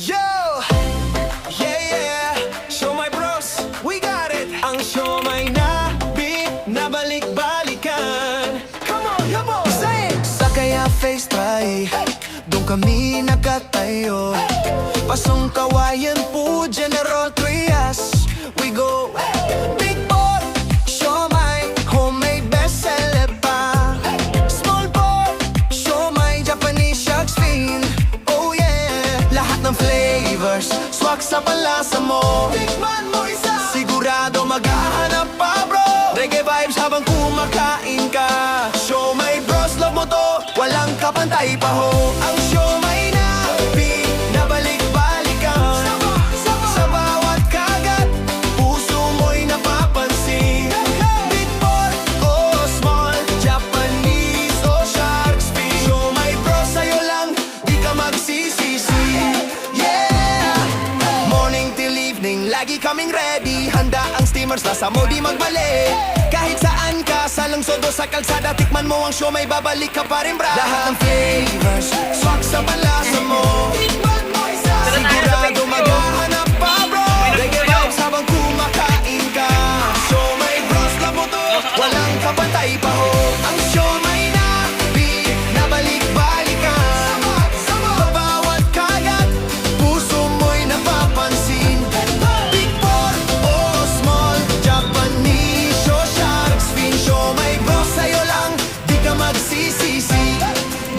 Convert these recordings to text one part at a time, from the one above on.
Yo! Yeah, yeah! Show my bros, we got it! Ang show may nabalik-balikan. Come on, say it! Sa kaya face try, doon kami nakatayo. Pasong kawayan po, General Trias. We go big boy, show my homemade bestseller pa. Small boy, show my Japanese shark's fin. Oh yeah, lahat ng flavors, swak sa palasa mo. Tikman mo isa, sigurado maghahanap pa bro. Reggae vibes habang kumakain ka. Show my bros, love mo to, walang kapantay pa ho. Ang show may nabalik-balikan. Sa bawat kagat, puso mo'y napapansin. Big boy o small, Japanese o shark's fin. Show my bros, sa'yo lang, di ka magsisisi. Yeah! Morning till evening, lagi kaming ready. Handa ang steamers, nasa mo di magbali. Kahit saan ka, sa lungsod o sa kalsada, tikman mo ang show, may babalik ka pa rin bra. Lahat ng flavors, swak sa palasa mo. Tikman mo isa, sigurado maghahanap pa bro. Reggae vibes habang kumakain ka. Show may bros, love mo to, walang kapantay pa ho. Ang show may nabalik-balikan. Sa bawat kagat, puso mo'y napapansin. Big boy o small, Japanese o shark's fin. Show may bros, sa'yo lang, di ka magsisisi.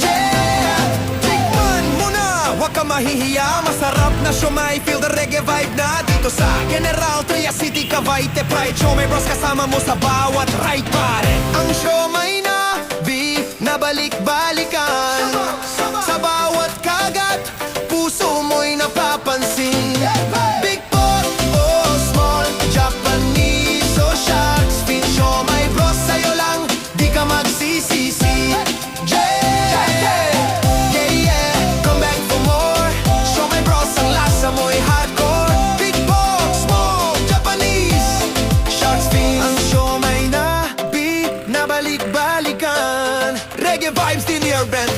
Yeah! Tikman mo na, huwag ka mahihiya. Masarap na siomai, feel the reggae vibe na dito sa General Trias City, Cavite Pride. Show may bros, kasama mo sa bawat ride pare. Ang siomai na beef, nabalik-balikan. Sa bawat kagat, puso mo'y napapansin. Big boy o small, Japanese o shark's fin. Show my bros, sa'yo lang, di ka magsisisi. Yeah, yeah, come back for more. Show my bros, ang lasa mo'y hardcore. Big boy, small, Japanese, shark's fin. Ang show may nabalik-balikan. Reggae vibes din your band.